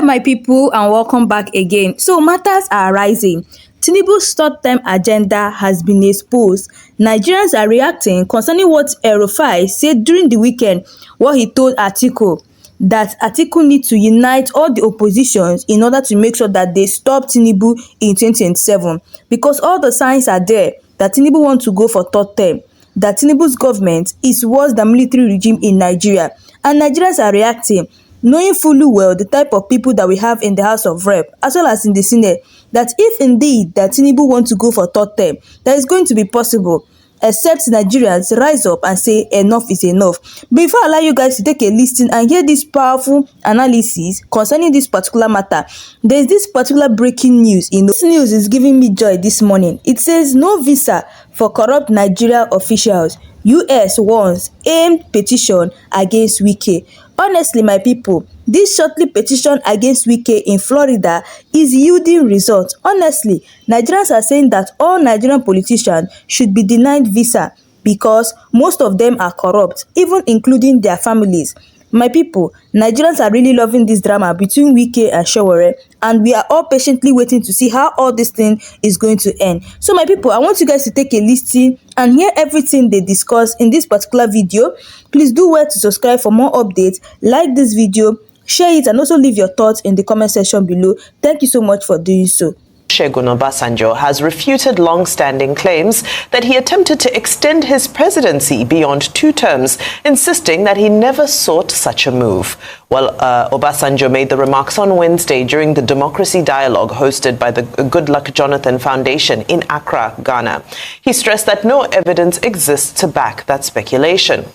my people, and welcome back again. So matters are rising. Tinubu's third-term agenda has been exposed. Nigerians are reacting concerning what El-Rufai said during the weekend, what he told Atiku, that Atiku need to unite all the oppositions in order to make sure that they stop Tinubu in 2027. Because all the signs are there that Tinubu wants to go for third term, that Tinubu's government is worse than military regime in Nigeria. And Nigerians are reacting, knowing fully well the type of people that we have in the House of Rep as well as in the Senate, that if indeed that Tinubu wants to go for third term, that is going to be possible, except Nigerians rise up and say enough is enough. Before I allow you guys to take a listen and hear this powerful analysis concerning this particular matter, there is this particular breaking news. This news is giving me joy this morning. It says no visa for corrupt Nigeria officials. US warns aimed petition against Wike. Honestly, my people, this shortly petition against Wike in Florida is yielding results. Honestly, Nigerians are saying that all Nigerian politicians should be denied visa because most of them are corrupt, even including their families. My people, Nigerians are really loving this drama between Wike and Sowore, and we are all patiently waiting to see how all this thing is going to end. So my people, I want you guys to take a listen and hear everything they discuss in this particular video. Please do well to subscribe for more updates, like this video, share it, and also leave your thoughts in the comment section below. Thank you so much for doing so. Olusegun Obasanjo has refuted long-standing claims that he attempted to extend his presidency beyond 2 terms, insisting that he never sought such a move. Well, Obasanjo made the remarks on Wednesday during the Democracy Dialogue hosted by the Goodluck Jonathan Foundation in Accra, Ghana. He stressed that no evidence exists to back that speculation.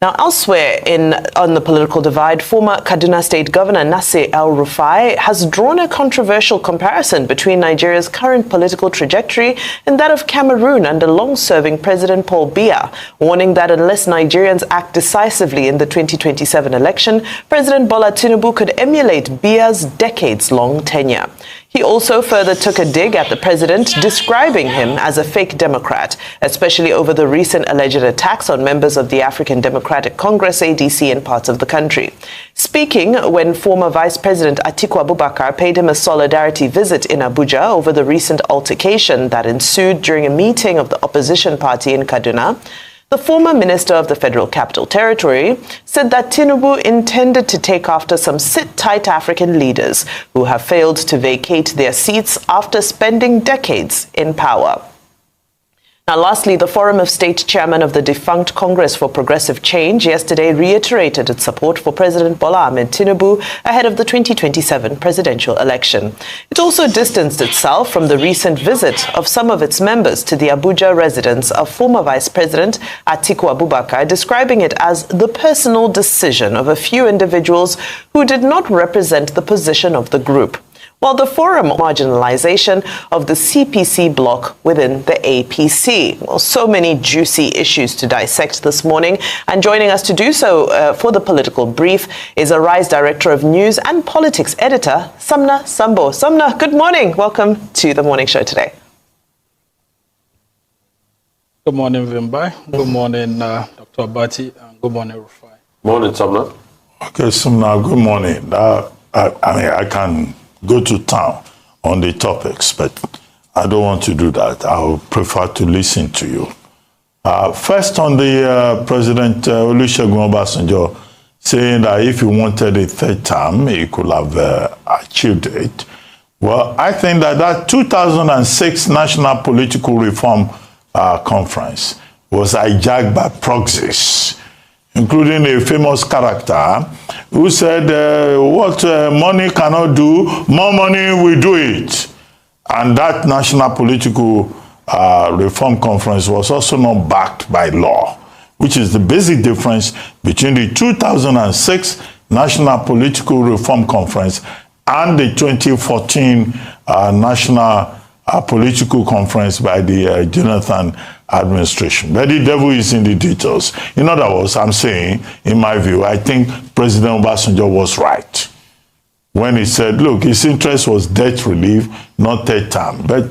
Now, elsewhere on the political divide, former Kaduna State Governor Nasir El-Rufai has drawn a controversial comparison between Nigeria's current political trajectory and that of Cameroon under long-serving President Paul Biya, warning that unless Nigerians act decisively in the 2027 election, President Bola Tinubu could emulate Biya's decades-long tenure. He also further took a dig at the president, describing him as a fake Democrat, especially over the recent alleged attacks on members of the African Democratic Congress, ADC, in parts of the country. Speaking when former Vice President Atiku Abubakar paid him a solidarity visit in Abuja over the recent altercation that ensued during a meeting of the opposition party in Kaduna, the former Minister of the Federal Capital Territory said that Tinubu intended to take after some sit-tight African leaders who have failed to vacate their seats after spending decades in power. Now, lastly, the Forum of State Chairman of the defunct Congress for Progressive Change yesterday reiterated its support for President Bola Ahmed Tinubu ahead of the 2027 presidential election. It also distanced itself from the recent visit of some of its members to the Abuja residence of former Vice President Atiku Abubakar, describing it as the personal decision of a few individuals who did not represent the position of the group. While the forum marginalization of the CPC bloc within the APC. Well, so many juicy issues to dissect this morning, and joining us to do so for the political brief is Arise Director of News and Politics Editor, Sumna Sambo. Sumna, good morning. Welcome to the morning show today. Good morning, Vimbai. Good morning, Dr. Abati, and good morning, Rufai. Morning, Sumna. Okay, Sumna, good morning. I can go to town on the topics, but I don't want to do that. I would prefer to listen to you. First, on the President Olusegun Obasanjo saying that if he wanted a third term, he could have achieved it. Well, I think that 2006 National Political Reform Conference was hijacked by proxies, including a famous character who said, what money cannot do, more money will do it. And that National Political Reform Conference was also not backed by law, which is the basic difference between the 2006 National Political Reform Conference and the 2014 National Political Conference by the Jonathan administration. But the devil is in the details. In other words, I'm saying, in my view, I think President Obasanjo was right when he said, look, his interest was debt relief, not third term. But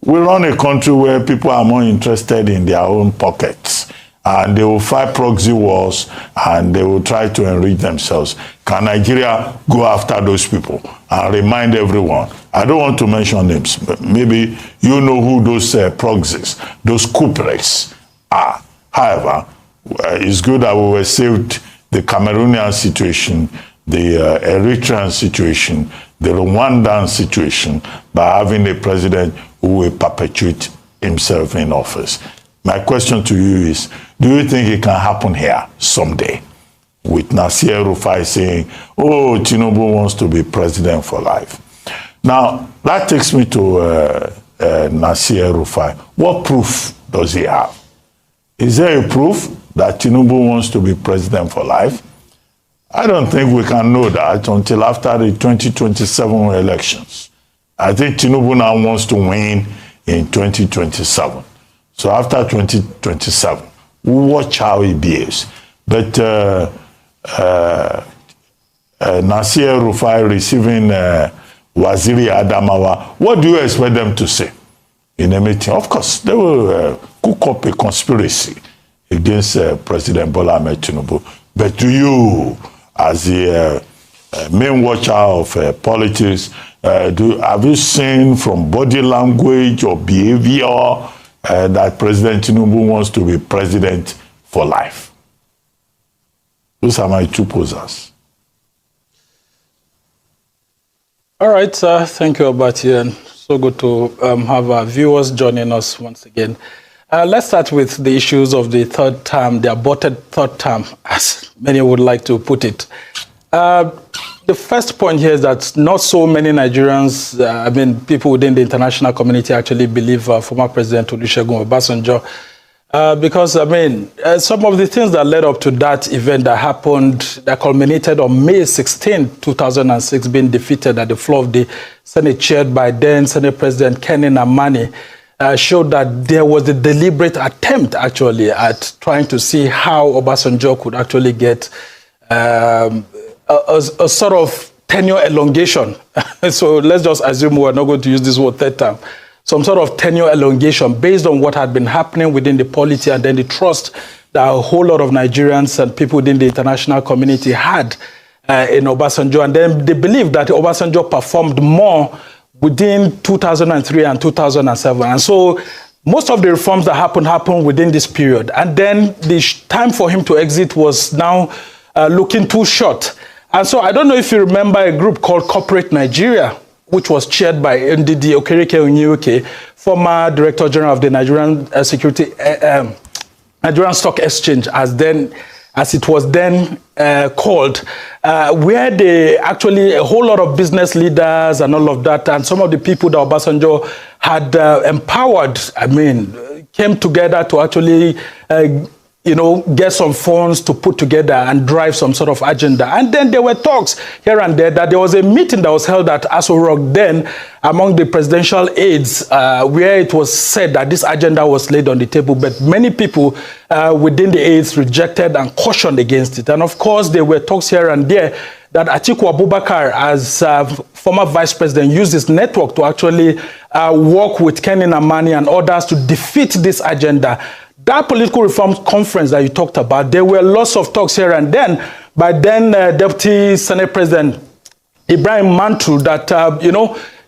we run a country where people are more interested in their own pockets and they will fight proxy wars, and they will try to enrich themselves. Can Nigeria go after those people and remind everyone? I don't want to mention names, but maybe you know who those proxies, those culprits are. However, it's good that we were saved the Cameroonian situation, the Eritrean situation, the Rwandan situation, by having a president who will perpetuate himself in office. My question to you is, do you think it can happen here someday? With Nasir Rufai saying, oh, Tinubu wants to be president for life. Now, that takes me to Nasir Rufai. What proof does he have? Is there a proof that Tinubu wants to be president for life? I don't think we can know that until after the 2027 elections. I think Tinubu now wants to win in 2027. So after 2027, we'll watch how he behaves. But Nasir Rufai receiving Waziri Adamawa, what do you expect them to say in a meeting? Of course, they will cook up a conspiracy against President Bola Ahmed Tinubu. But do you, as the main watcher of politics, have you seen from body language or behavior that President Tinubu wants to be president for life? Those are my two posers. All right, thank you, Obati, and so good to have our viewers joining us once again. Let's start with the issues of the third term, the aborted third term, as many would like to put it. The first point here is that not so many Nigerians, people within the international community actually believe former President Olusegun Obasanjo. Because, some of the things that led up to that event that happened, that culminated on May 16, 2006, being defeated at the floor of the Senate chaired by then Senate President Kenny Namani, showed that there was a deliberate attempt, actually, at trying to see how Obasanjo could actually get a sort of tenure elongation. So let's just assume we're not going to use this word third term. Some sort of tenure elongation based on what had been happening within the polity and then the trust that a whole lot of Nigerians and people within the international community had in Obasanjo. And then they believed that Obasanjo performed more within 2003 and 2007. And so most of the reforms that happened within this period. And then the time for him to exit was now looking too short. And so I don't know if you remember a group called Corporate Nigeria, which was chaired by Ndidi Okereke Onyewuke, former Director General of the Nigerian Nigerian Stock Exchange, as it was then called, where they actually, a whole lot of business leaders and all of that, and some of the people that Obasanjo had empowered, came together to actually get some funds to put together and drive some sort of agenda. And then there were talks here and there that there was a meeting that was held at Aso Rock then among the presidential aides, where it was said that this agenda was laid on the table, but many people within the aides rejected and cautioned against it. And of course, there were talks here and there that Atiku Abubakar, as former vice president, used his network to actually work with Kenny Namani and others to defeat this agenda. That political reform conference that you talked about, there were lots of talks here and then by then Deputy Senate President Ibrahim Mantu that,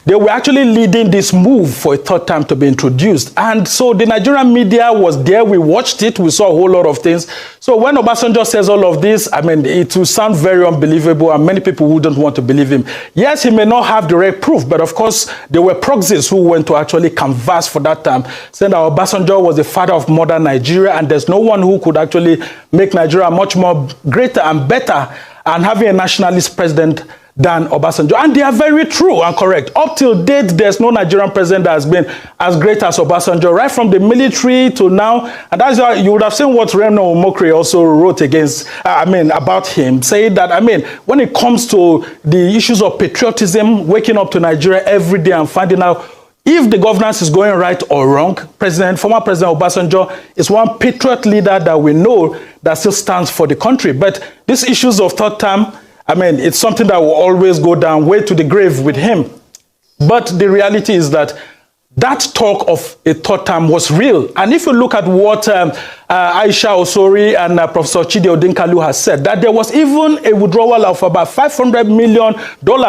they were actually leading this move for a third time to be introduced. And so the Nigerian media was there. We watched it. We saw a whole lot of things. So when Obasanjo says all of this, it will sound very unbelievable and many people wouldn't want to believe him. Yes, he may not have direct proof, but of course, there were proxies who went to actually canvass for that time, saying that Obasanjo was the father of modern Nigeria and there's no one who could actually make Nigeria much more greater and better and having a nationalist president than Obasanjo. And they are very true and correct. Up till date, there's no Nigerian president that has been as great as Obasanjo, right from the military to now. And that's why you would have seen what Reno Omokri also wrote about him, saying that, when it comes to the issues of patriotism, waking up to Nigeria every day and finding out if the governance is going right or wrong, former President Obasanjo is one patriot leader that we know that still stands for the country. But these issues of third term, it's something that will always go down way to the grave with him. But the reality is that that talk of a third term was real. And if you look at what Aisha Osori and Professor Chidi Odinkalu has said, that there was even a withdrawal of about $500 million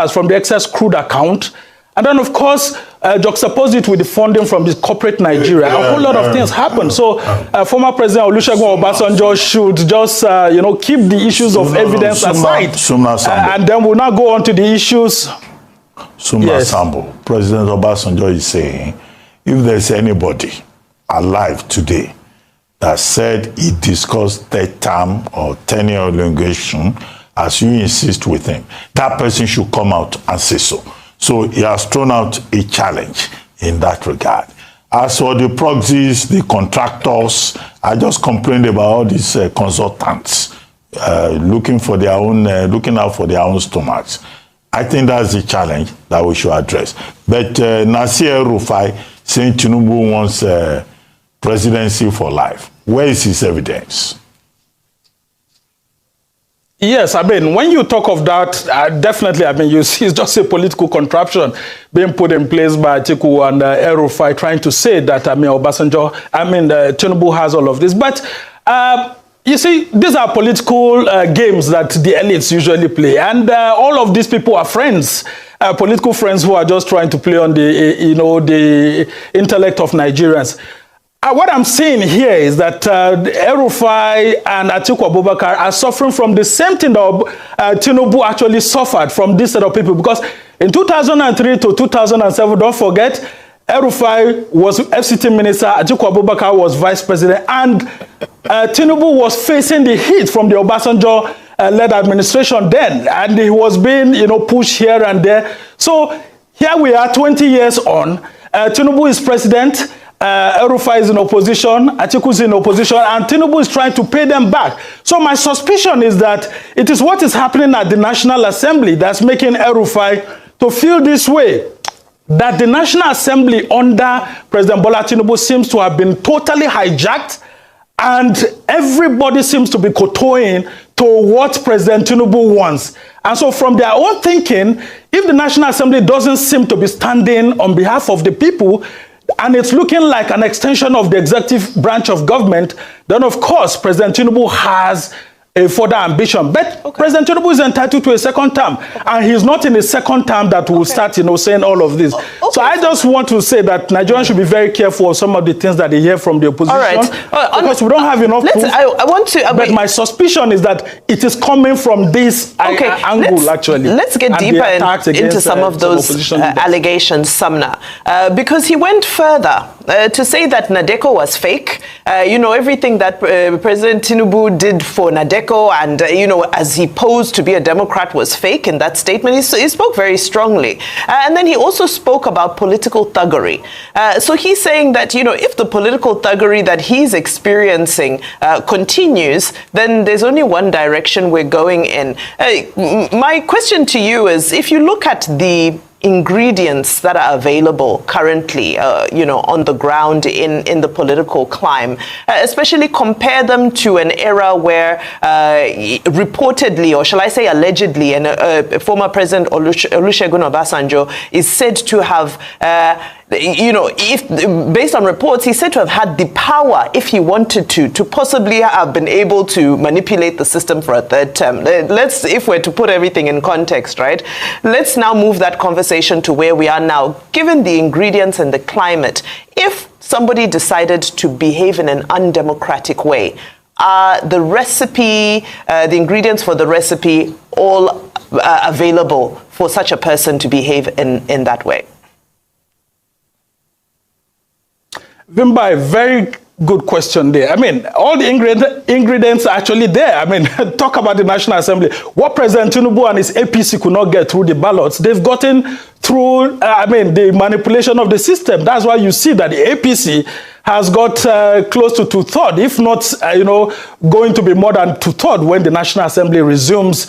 from the excess crude account. And then, of course, juxtapose it with the funding from the corporate Nigeria. A whole lot of things happened. So, former President Olusegun Obasanjo should just, keep the issues of evidence aside. And then we'll now go on to the issues. Sambo, President Obasanjo is saying, if there's anybody alive today that said he discussed third term or tenure elongation, as you insist with him, that person should come out and say so. So he has thrown out a challenge in that regard. As for the proxies, the contractors, I just complained about all these consultants looking out for their own stomachs. I think that's the challenge that we should address. But Nasir Rufai saying Tinubu wants presidency for life. Where is his evidence? Yes, I mean, when you talk of that, definitely, I mean, you see it's just a political contraption being put in place by Atiku and Rufai trying to say that, Tinubu has all of this. But you see, these are political games that the elites usually play. And all of these people are friends, political friends who are just trying to play on the intellect of Nigerians. What I'm saying here is that Rufai and Atiku Abubakar are suffering from the same thing that Tinubu actually suffered from this set of people. Because in 2003 to 2007, don't forget, Rufai was FCT minister, Atiku Abubakar was vice president, and Tinubu was facing the heat from the Obasanjo-led administration then, and he was being, pushed here and there. So here we are, 20 years on. Tinubu is president. Rufai is in opposition, Atiku is in opposition, and Tinubu is trying to pay them back. So my suspicion is that it is what is happening at the National Assembly that's making Rufai to feel this way. That the National Assembly under President Bola Tinubu seems to have been totally hijacked, and everybody seems to be kowtowing to what President Tinubu wants. And so from their own thinking, if the National Assembly doesn't seem to be standing on behalf of the people, and it's looking like an extension of the executive branch of government, then of course President Tinubu has a further ambition. But President Tinubu is entitled to a second term, and he's not in a second term that will start, saying all of this. So I just want to say that Nigerians should be very careful of some of the things that they hear from the opposition. All right. Because we don't have enough proof. I want to... but my suspicion is that it is coming from this angle, actually. Let's get deeper into some of those allegations, Sumner. Because he went further to say that Nadeko was fake. Everything that President Tinubu did for Nadeko and, as he posed to be a Democrat was fake in that statement. He spoke very strongly. And then he also spoke about political thuggery. So he's saying that, if the political thuggery that he's experiencing continues, then there's only one direction we're going in. My question to you is, if you look at the ingredients that are available currently, on the ground in the political climb, especially compare them to an era where reportedly, or shall I say allegedly, and former President Olusegun Obasanjo is said to have if based on reports, he's said to have had the power, if he wanted to possibly have been able to manipulate the system for a third term. If we're to put everything in context, right? Let's now move that conversation to where we are now. Given the ingredients and the climate, if somebody decided to behave in an undemocratic way, are the ingredients for the recipe all available for such a person to behave in that way? Vimba, very good question there. I mean, all the ingredients are actually there. I mean, talk about the National Assembly. What President Tinubu and his APC could not get through the ballots, they've gotten through, the manipulation of the system. That's why you see that the APC has got close to two-thirds, if not, going to be more than two-thirds when the National Assembly resumes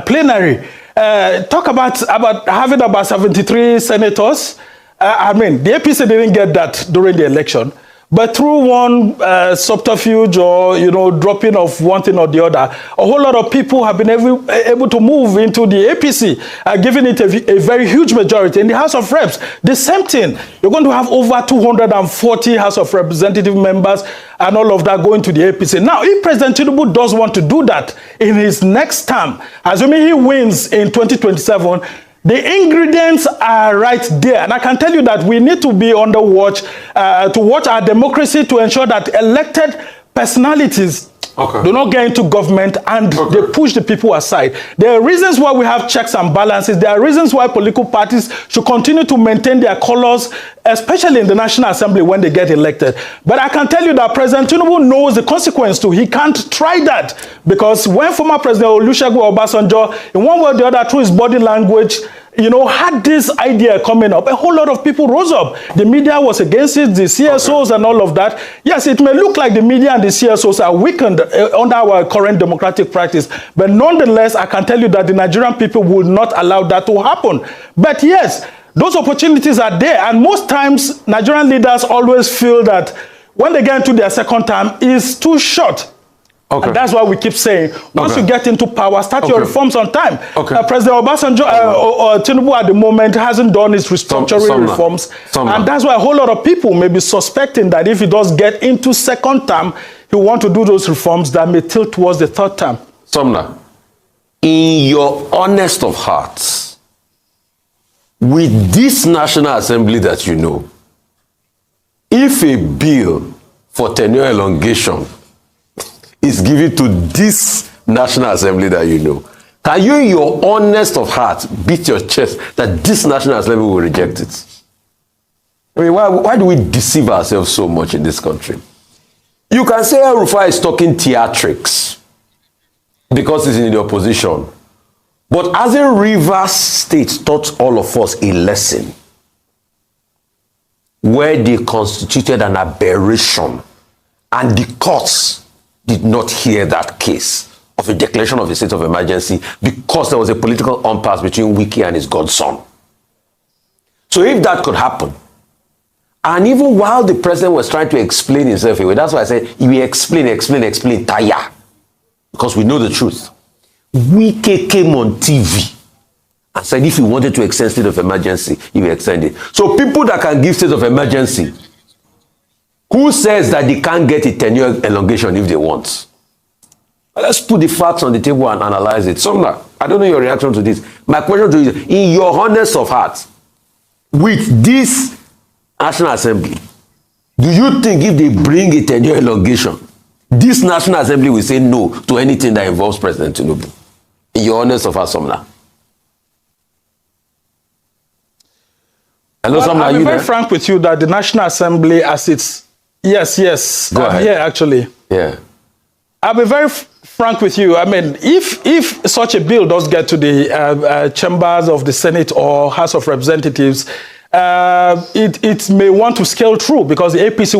plenary. Talk about having about 73 senators. The APC didn't get that during the election. But through one subterfuge or, dropping of one thing or the other, a whole lot of people have been able to move into the APC, giving it a very huge majority. In the House of Reps, the same thing. You're going to have over 240 House of Representative members and all of that going to the APC. Now, if President Tinubu does want to do that in his next term, assuming he wins in 2027, the ingredients are right there. And I can tell you that we need to be on the watch to watch our democracy to ensure that elected personalities do not get into government and they push the people aside. There are reasons why we have checks and balances. There are reasons why political parties should continue to maintain their colors, especially in the National Assembly when they get elected. But I can tell you that President Tinubu knows the consequence too. He can't try that because when former President Olusegun Obasanjo, in one way or the other, through his body language, had this idea coming up, a whole lot of people rose up. The media was against it, the CSOs and all of that. Yes, it may look like the media and the CSOs are weakened under our current democratic practice, but nonetheless, I can tell you that the Nigerian people will not allow that to happen. But yes, those opportunities are there, and most times, Nigerian leaders always feel that when they get into their second term, it's too short. And that's why we keep saying, once you get into power, start your reforms on time. President Obasanjo, Tinubu at the moment hasn't done his restructuring reforms. And that's why a whole lot of people may be suspecting that if he does get into second term, he want to do those reforms that may tilt towards the third term. Sumner, in your honest of hearts, with this National Assembly that you know, if a bill for tenure elongation is given to this National Assembly that you know, can you, in your honest of heart, beat your chest that this National Assembly will reject it? I mean, why do we deceive ourselves so much in this country? You can say El-Rufai is talking theatrics because he's in the opposition. But hasn't Rivers State taught all of us a lesson where they constituted an aberration and the courts did not hear that case of a declaration of a state of emergency because there was a political impasse between Wike and his godson? So if that could happen, and even while the president was trying to explain himself away, that's why I said, he will explain, tire, because we know the truth. Wike came on TV and said if he wanted to extend state of emergency, he will extend it. So people that can give state of emergency, who says that they can't get a tenure elongation if they want? Let's put the facts on the table and analyze it. Sumner, I don't know your reaction to this. My question to you is, in your honest of heart, with this National Assembly, do you think if they bring a tenure elongation, this National Assembly will say no to anything that involves President Tinubu? In your honest of heart, Sumner. Hello, Sumner, I'll be very frank with you that the National Assembly as it's... Yes. Go ahead. Yeah, actually. Yeah. I'll be very frank with you. I mean, if such a bill does get to the chambers of the Senate or House of Representatives, it may want to scale through because the APC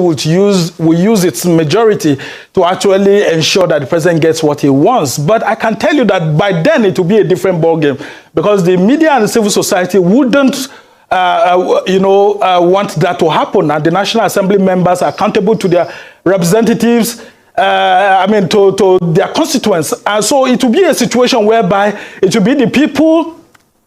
will use its majority to actually ensure that the president gets what he wants. But I can tell you that by then it will be a different ballgame because the media and the civil society wouldn't want that to happen, and the National Assembly members are accountable to their representatives, to their constituents. And so it will be a situation whereby it will be the people,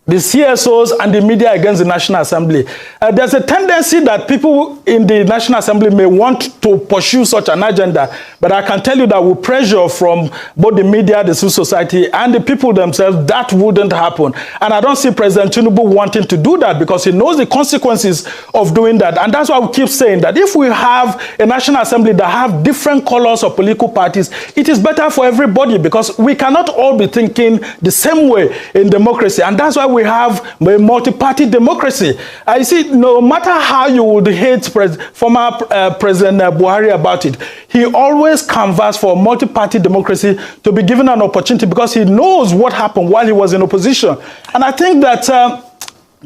the CSOs, and the media against the National Assembly. There's a tendency that people in the National Assembly may want to pursue such an agenda, but I can tell you that with pressure from both the media, the civil society, and the people themselves, that wouldn't happen. And I don't see President Tinubu wanting to do that because he knows the consequences of doing that. And that's why we keep saying that if we have a National Assembly that have different colors of political parties, it is better for everybody because we cannot all be thinking the same way in democracy. And that's why we have a multi-party democracy. I see, no matter how you would hate former President Buhari about it, he always canvassed for a multi-party democracy to be given an opportunity because he knows what happened while he was in opposition. And I think that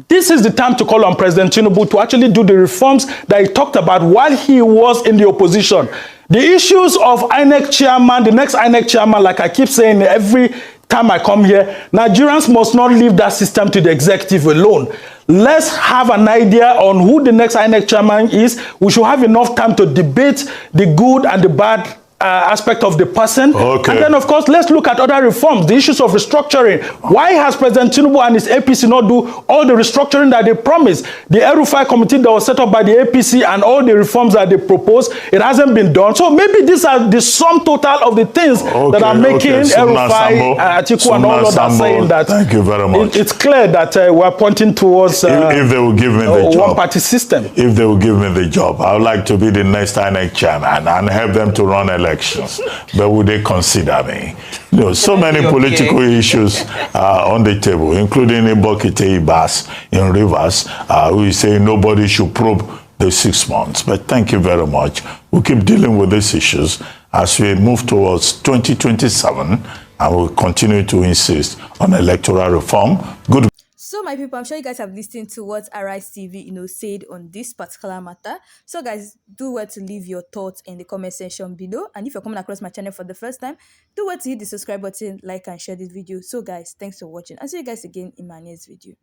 this is the time to call on President Tinubu to actually do the reforms that he talked about while he was in the opposition. The issues of INEC chairman, the next INEC chairman, like I keep saying every time I come here, Nigerians must not leave that system to the executive alone. Let's have an idea on who the next INEC chairman is. We should have enough time to debate the good and the bad aspect of the person. Okay. And then, of course, let's look at other reforms, the issues of restructuring. Why has President Tinubu and his APC not do all the restructuring that they promised? The El-Rufai committee that was set up by the APC and all the reforms that they proposed, it hasn't been done. So maybe these are the sum total of the things that are making El-Rufai, Atiku and all of that saying that. Thank you very much. It's clear that we're pointing towards if they will give me the job, one-party system. If they will give me the job, I would like to be the next INEC chairman and help them to run elections. But would they consider me? You know, so many political issues on the table, including Ibokite Ibas in Rivers, who is saying nobody should probe the 6 months. But thank you very much. We'll keep dealing with these issues as we move towards 2027, and we'll continue to insist on electoral reform. Good. So my people, I'm sure you guys have listened to what Arise TV, said on this particular matter. So guys, do well to leave your thoughts in the comment section below. And if you're coming across my channel for the first time, do well to hit the subscribe button, like and share this video. So guys, thanks for watching. I'll see you guys again in my next video.